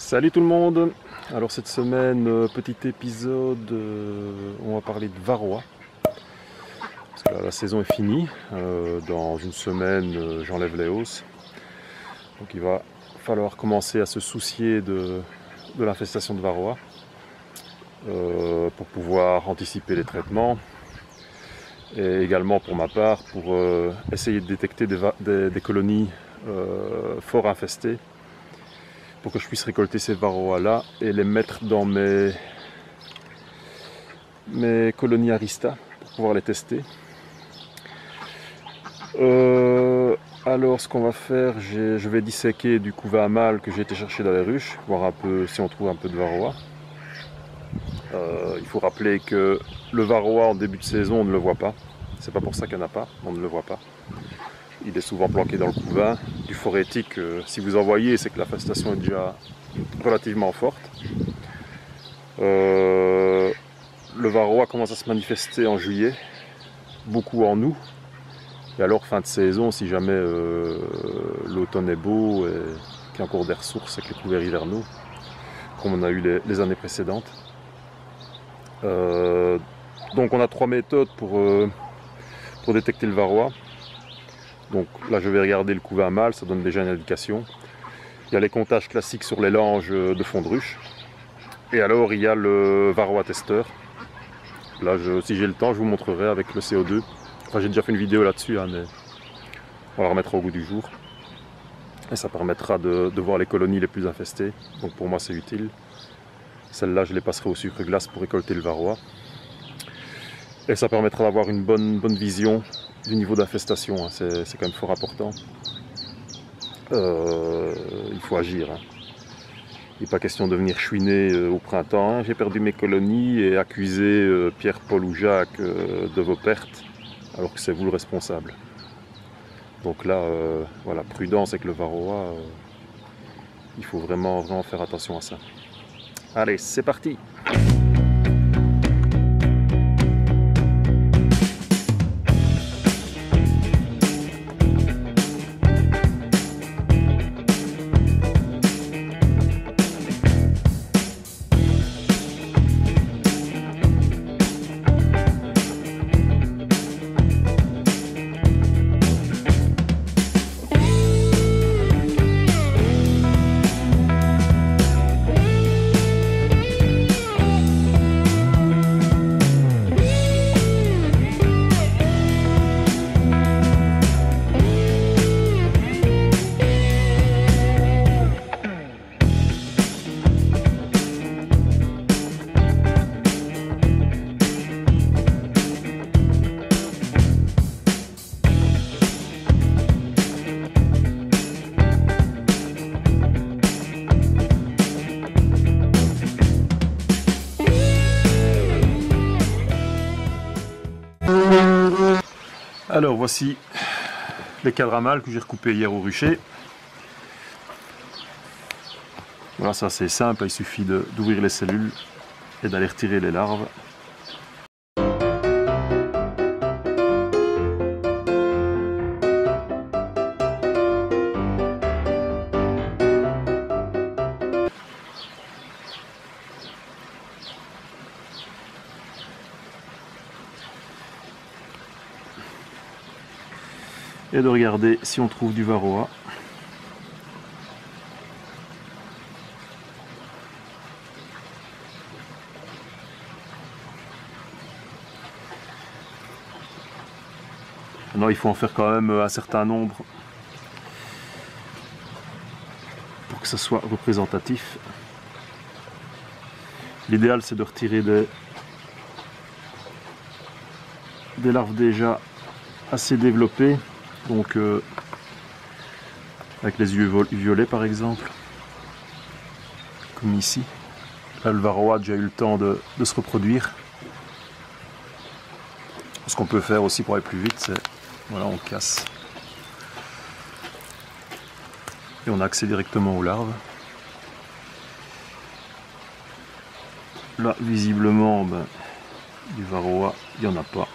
Salut tout le monde. Alors cette semaine, petit épisode, on va parler de varroa. Parce que la saison est finie. Dans une semaine, j'enlève les hausses. Donc il va falloir commencer à se soucier de l'infestation de varroa pour pouvoir anticiper les traitements. Et également pour ma part, pour essayer de détecter des colonies fort infestées, pour que je puisse récolter ces varroas là et les mettre dans mes colonies Arista pour pouvoir les tester. Alors ce qu'on va faire, je vais disséquer du couvain à mâle que j'ai été chercher dans les ruches, voir un peu si on trouve un peu de varroa. Il faut rappeler que le varroa en début de saison on ne le voit pas, c'est pas pour ça qu'il n'y en a pas, on ne le voit pas. Il est souvent planqué dans le couvain. Du phorétique, si vous en voyez, c'est que l'infestation est déjà relativement forte. Le varroa commence à se manifester en juillet, beaucoup en août. Et alors fin de saison, si jamais l'automne est beau et qu'il y a encore des ressources avec les couverts hivernaux, comme on a eu les années précédentes. Donc on a 3 méthodes pour détecter le varroa. Donc là je vais regarder le couvain mâle, ça donne déjà une indication. Il y a les comptages classiques sur les langes de fond de ruche. Et alors il y a le varroa testeur. Là si j'ai le temps je vous montrerai avec le CO2. Enfin j'ai déjà fait une vidéo là-dessus, hein, mais on la remettra au goût du jour. Et ça permettra de voir les colonies les plus infestées. Donc pour moi c'est utile. Celle-là je les passerai au sucre glace pour récolter le varroa. Et ça permettra d'avoir une bonne vision du niveau d'infestation, hein. C'est quand même fort important. Il faut agir, hein. Il n'est pas question de venir chouiner au printemps, hein. J'ai perdu mes colonies et accuser Pierre, Paul ou Jacques de vos pertes, alors que c'est vous le responsable. Donc là, voilà, prudence avec le varroa, il faut vraiment faire attention à ça. Allez, c'est parti! Alors voici les cadres à mâles que j'ai recoupés hier au rucher. Voilà, ça c'est simple, il suffit d'ouvrir les cellules et d'aller retirer les larves. Et de regarder si on trouve du varroa. Maintenant il faut en faire quand même un certain nombre pour que ça soit représentatif. L'idéal c'est de retirer des larves déjà assez développées. Donc avec les yeux violets par exemple, comme ici. Là le varroa a déjà eu le temps de se reproduire. Ce qu'on peut faire aussi pour aller plus vite, c'est voilà, on casse et on a accès directement aux larves. Là visiblement du varroa il n'y en a pas.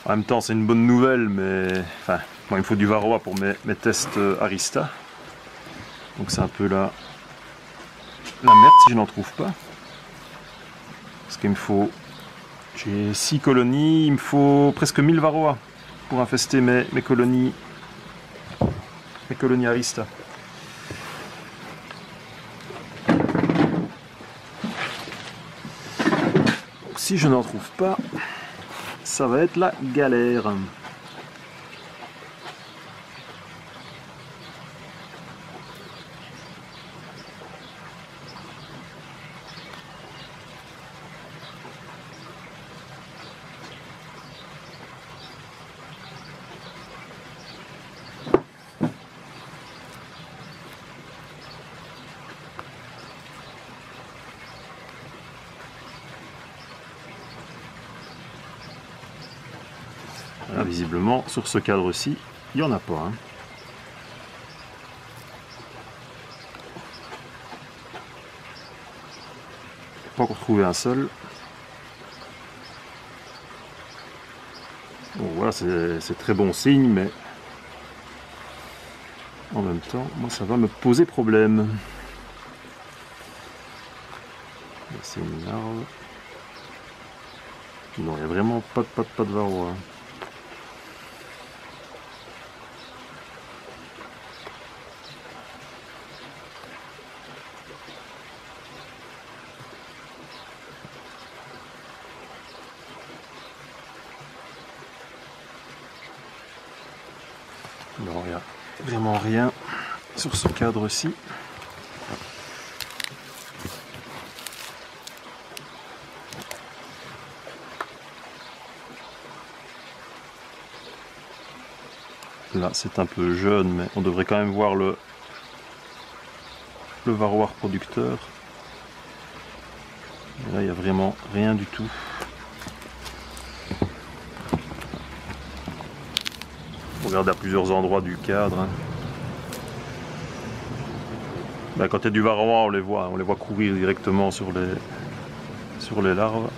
En même temps, c'est une bonne nouvelle, mais enfin, moi, il me faut du varroa pour mes tests Arista. Donc c'est un peu la merde si je n'en trouve pas. Parce qu'il me faut... J'ai 6 colonies, il me faut presque 1000 varroa pour infester mes colonies Arista. Donc, si je n'en trouve pas, ça va être la galère. Voilà, visiblement, sur ce cadre-ci, il n'y en a pas. Hein. Pas encore trouvé un seul. Bon, voilà, c'est très bon signe, mais en même temps, moi, ça va me poser problème. C'est une larve. Non, il n'y a vraiment pas de varroa. Non, il n'y a vraiment rien sur ce cadre-ci. Là, c'est un peu jeune, mais on devrait quand même voir le varroa reproducteur. Et là, il n'y a vraiment rien du tout. On regarde à plusieurs endroits du cadre. Hein. Ben, quand il y a du varroa, on les voit courir directement sur les larves.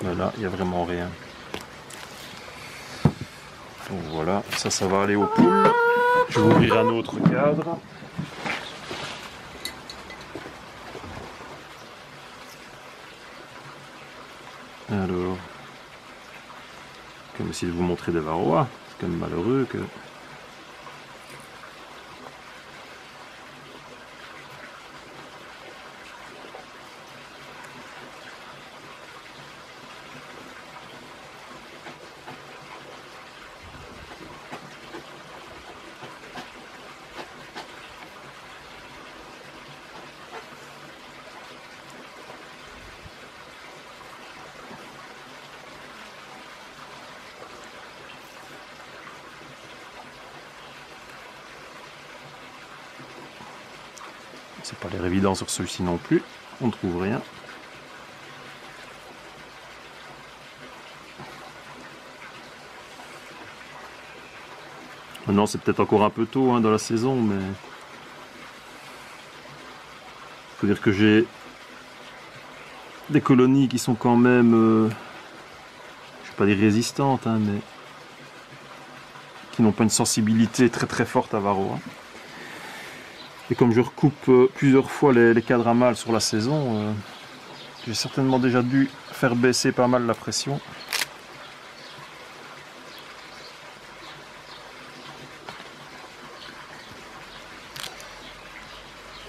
Mais là, il n'y a vraiment rien. Donc voilà, ça va aller aux poules. Je vais ouvrir un autre cadre. Alors, comme essayer de vous montrer des varroas, c'est quand même malheureux que... C'est pas l'air évident sur celui-ci non plus, on ne trouve rien. Maintenant c'est peut-être encore un peu tôt hein, dans la saison, mais faut dire que j'ai des colonies qui sont quand même, je vais pas dire résistantes, hein, mais qui n'ont pas une sensibilité très forte à varroa. Et comme je recoupe plusieurs fois les cadres à mâles sur la saison, j'ai certainement déjà dû faire baisser pas mal la pression.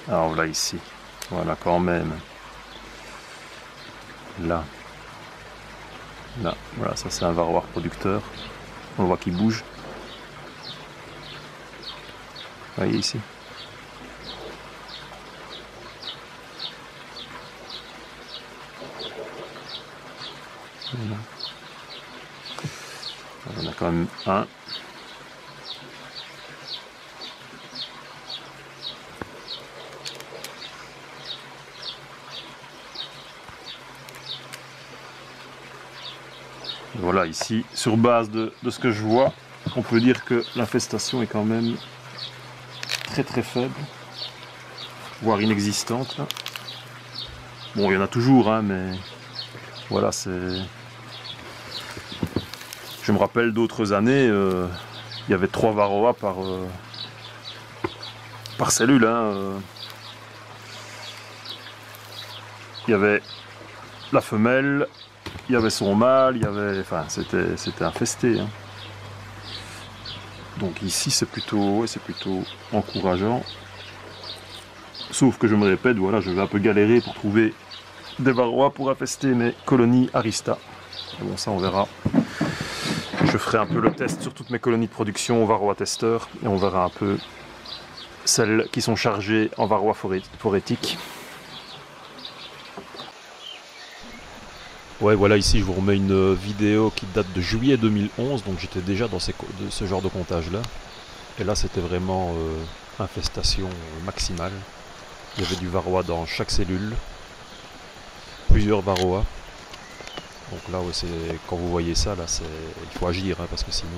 Alors voilà ici, voilà quand même. Là, voilà, ça c'est un varroa reproducteur. On voit qu'il bouge. Vous voyez ici. Voilà. On en a quand même un. Voilà, ici, sur base de ce que je vois, on peut dire que l'infestation est quand même très faible, voire inexistante. Là. Bon, il y en a toujours, hein, mais voilà, c'est... Je me rappelle d'autres années, il y avait 3 varroas par cellule. Hein, il y avait la femelle, il y avait son mâle, il y avait... Enfin, c'était infesté. Hein. Donc ici, c'est plutôt encourageant. Sauf que je me répète, voilà, je vais un peu galérer pour trouver des varroas pour infester mes colonies Arista. Et bon, ça, on verra. Je ferai un peu le test sur toutes mes colonies de production au varroa testeur et on verra un peu celles qui sont chargées en varroa phorétique. Ouais, voilà, ici je vous remets une vidéo qui date de juillet 2011, donc j'étais déjà dans ce genre de comptage là. Et là c'était vraiment infestation maximale. Il y avait du varroa dans chaque cellule, plusieurs varroas. Donc là, ouais, quand vous voyez ça, là, il faut agir, hein, parce que sinon,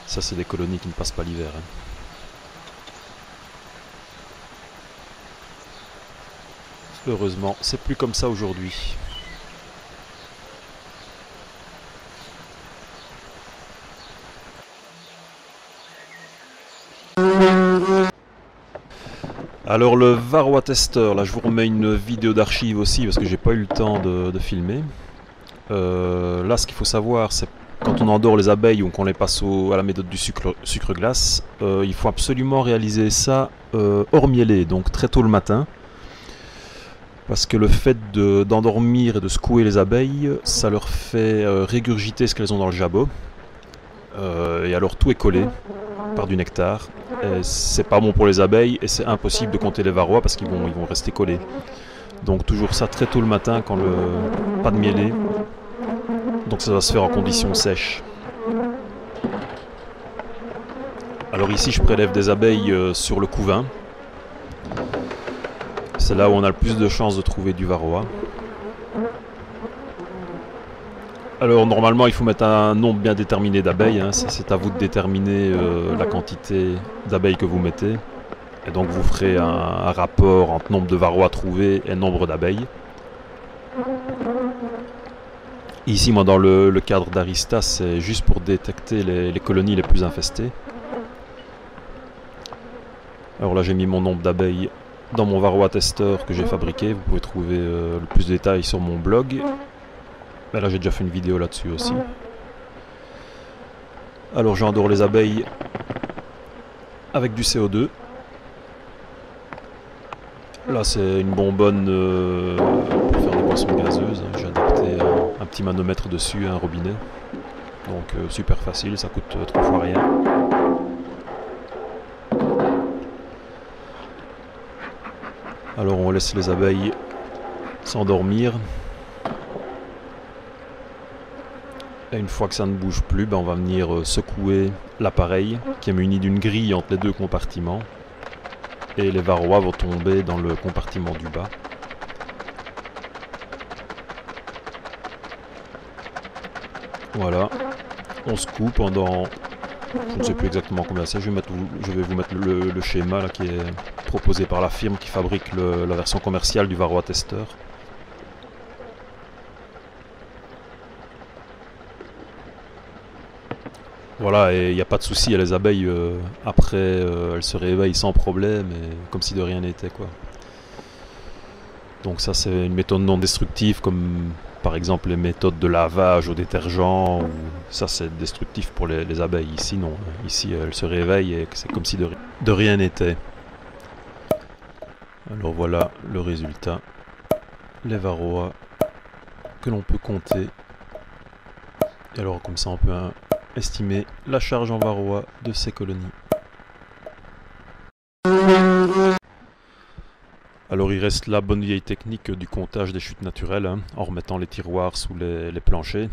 ça c'est des colonies qui ne passent pas l'hiver. Hein. Heureusement, c'est plus comme ça aujourd'hui. Alors le varroa testeur, là je vous remets une vidéo d'archive aussi parce que j'ai pas eu le temps de filmer. Là ce qu'il faut savoir c'est quand on endort les abeilles ou qu'on les passe à la méthode du sucre glace, il faut absolument réaliser ça hors mielé, donc très tôt le matin. Parce que le fait d'endormir et de secouer les abeilles, ça leur fait régurgiter ce qu'elles ont dans le jabot. Et alors tout est collé par du nectar. C'est pas bon pour les abeilles et c'est impossible de compter les varroas parce qu'ils vont rester collés. Donc toujours ça très tôt le matin quand pas de mielé. Donc ça va se faire en conditions sèches. Alors ici je prélève des abeilles sur le couvain. C'est là où on a le plus de chances de trouver du varroa. Alors normalement il faut mettre un nombre bien déterminé d'abeilles, hein. C'est à vous de déterminer la quantité d'abeilles que vous mettez. Et donc vous ferez un rapport entre nombre de varroas trouvés et nombre d'abeilles. Ici moi dans le cadre d'Arista c'est juste pour détecter les colonies les plus infestées. Alors là j'ai mis mon nombre d'abeilles dans mon varroa testeur que j'ai fabriqué. Vous pouvez trouver le plus de détails sur mon blog. Ben là j'ai déjà fait une vidéo là-dessus aussi. Alors j'endors les abeilles avec du CO2. Là c'est une bonbonne pour faire des boissons gazeuses. J'ai adapté un petit manomètre dessus, un robinet. Donc super facile, ça coûte 3 fois rien. Alors on laisse les abeilles s'endormir. Et une fois que ça ne bouge plus, ben on va venir secouer l'appareil qui est muni d'une grille entre les deux compartiments. Et les varroas vont tomber dans le compartiment du bas. Voilà. On secoue pendant... Je ne sais plus exactement combien c'est. Je vais vous mettre le schéma là, qui est proposé par la firme qui fabrique la version commerciale du varroa testeur. Voilà, et il n'y a pas de souci, les abeilles, après, elles se réveillent sans problème, et comme si de rien n'était, quoi. Donc ça, c'est une méthode non destructive, comme par exemple les méthodes de lavage au détergent, ou ça c'est destructif pour les abeilles. Ici, non. Ici, elles se réveillent et c'est comme si de rien n'était. Alors voilà le résultat. Les varroas que l'on peut compter. Et alors comme ça, on peut estimer la charge en varroa de ces colonies. Alors il reste la bonne vieille technique du comptage des chutes naturelles, hein, en remettant les tiroirs sous les planchers.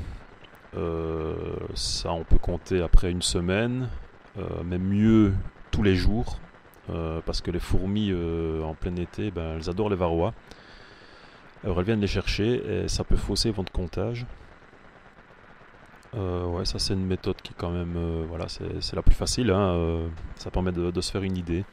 Ça on peut compter après une semaine, mais mieux tous les jours, parce que les fourmis en plein été, ben, elles adorent les varroas. Alors elles viennent les chercher et ça peut fausser votre comptage. Ouais, ça c'est une méthode qui quand même, voilà, c'est la plus facile, hein, ça permet de se faire une idée.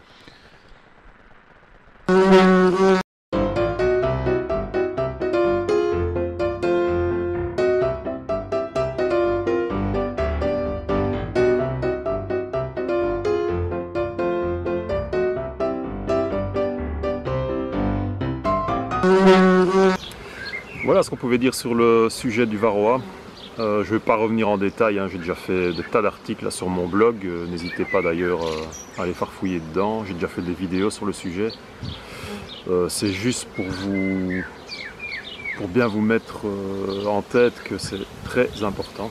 Voilà ce qu'on pouvait dire sur le sujet du varroa. Je ne vais pas revenir en détail, hein. J'ai déjà fait des tas d'articles sur mon blog, n'hésitez pas d'ailleurs à aller farfouiller dedans, j'ai déjà fait des vidéos sur le sujet. C'est juste pour bien vous mettre en tête que c'est très important.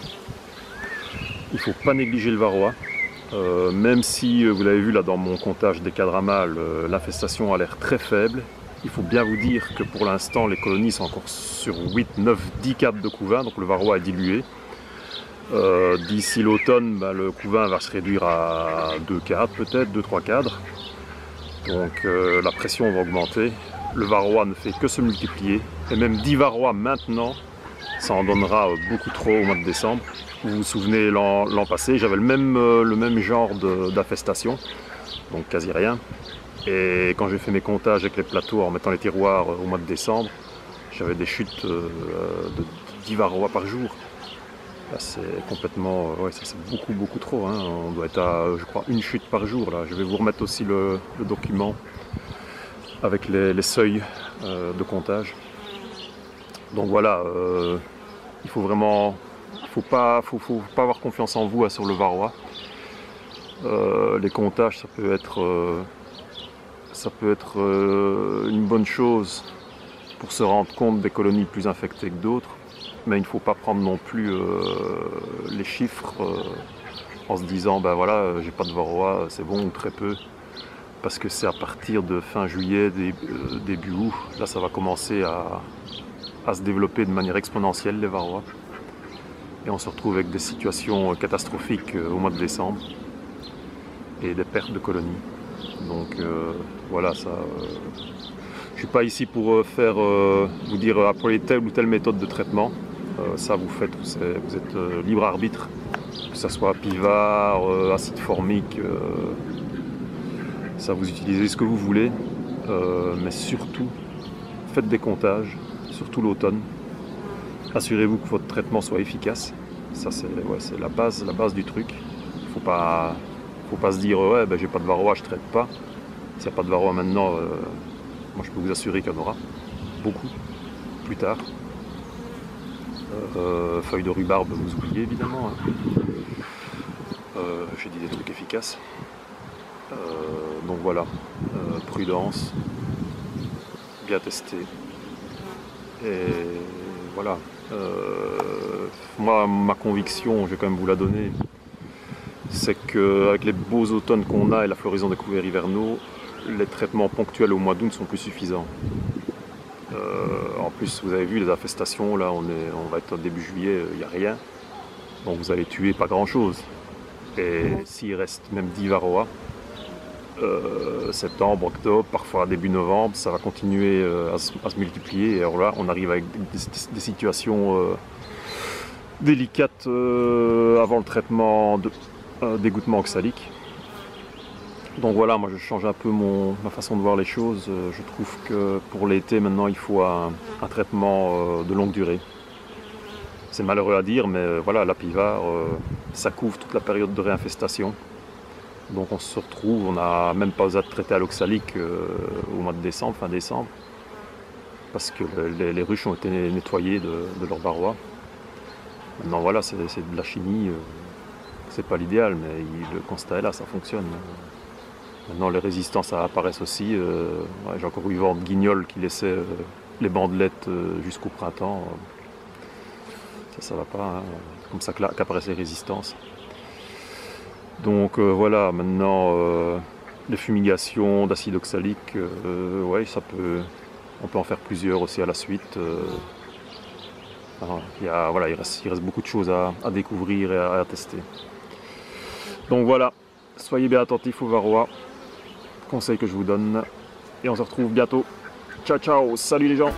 Il ne faut pas négliger le varroa, même si vous l'avez vu là dans mon comptage des cadres à mâles, l'infestation a l'air très faible. Il faut bien vous dire que pour l'instant les colonies sont encore sur 8, 9, 10 cadres de couvain, donc le varroa est dilué. D'ici l'automne, le couvain va se réduire à 2 cadres peut-être, 2-3 cadres. Donc la pression va augmenter. Le varroa ne fait que se multiplier. Et même 10 varrois maintenant, ça en donnera beaucoup trop au mois de décembre. Vous vous souvenez l'an passé, j'avais le même genre d'infestation, donc quasi rien. Et quand j'ai fait mes comptages avec les plateaux en mettant les tiroirs au mois de décembre, j'avais des chutes de 10 varrois par jour. C'est complètement, ouais, ça c'est beaucoup trop, hein. On doit être à, je crois, une chute par jour. Là. Je vais vous remettre aussi le document avec les seuils de comptage. Donc voilà, il faut vraiment, faut pas avoir confiance en vous sur le varroa. Les comptages, ça peut être une bonne chose pour se rendre compte des colonies plus infectées que d'autres, mais il ne faut pas prendre non plus les chiffres en se disant ben voilà, j'ai pas de varroa, c'est bon ou très peu, parce que c'est à partir de fin juillet, début août, là ça va commencer à se développer de manière exponentielle les varrois, et on se retrouve avec des situations catastrophiques au mois de décembre et des pertes de colonies. Donc voilà, ça. Je ne suis pas ici pour vous dire apprenez telle ou telle méthode de traitement. Ça vous faites, vous êtes libre arbitre, que ce soit Pivar, acide formique, ça vous utilisez ce que vous voulez, mais surtout faites des comptages, surtout l'automne. Assurez-vous que votre traitement soit efficace. Ça c'est la base du truc. Il faut pas se dire ouais ben, j'ai pas de varroa, je traite pas. S'il n'y a pas de varroa maintenant, moi je peux vous assurer qu'il y en aura beaucoup plus tard. Feuilles de rhubarbe, vous oubliez évidemment. Hein. J'ai dit des trucs efficaces. Donc voilà, prudence, bien testé. Et voilà. Moi, ma conviction, je vais quand même vous la donner, c'est qu'avec les beaux automnes qu'on a et la floraison des couverts hivernaux, les traitements ponctuels au mois d'août sont plus suffisants. En plus, vous avez vu les infestations, là on va être au début juillet, il n'y a rien. Donc vous allez tuer pas grand chose. Et s'il reste même 10 varroas, septembre, octobre, parfois début novembre, ça va continuer à se multiplier. Et alors là, on arrive avec des situations délicates avant le traitement d'égouttement oxalique. Donc voilà, moi je change un peu ma façon de voir les choses. Je trouve que pour l'été maintenant il faut un traitement de longue durée. C'est malheureux à dire, mais voilà, la Pivar, ça couvre toute la période de réinfestation. Donc on se retrouve, on n'a même pas besoin de traiter à l'oxalique au mois de décembre, fin décembre, parce que les ruches ont été nettoyées de leur varroa. Maintenant voilà, c'est de la chimie, c'est pas l'idéal, mais le constat est là, ça fonctionne. Maintenant les résistances apparaissent aussi. J'ai encore eu vent de guignol qui laissait les bandelettes jusqu'au printemps. Ça va pas, hein. C'est comme ça qu'apparaissent les résistances. Donc voilà, maintenant les fumigations d'acide oxalique, ouais, on peut en faire plusieurs aussi à la suite. Il reste beaucoup de choses à découvrir et à tester. Donc voilà, soyez bien attentifs au varroa, conseil que je vous donne, et on se retrouve bientôt. Ciao ciao, salut les gens!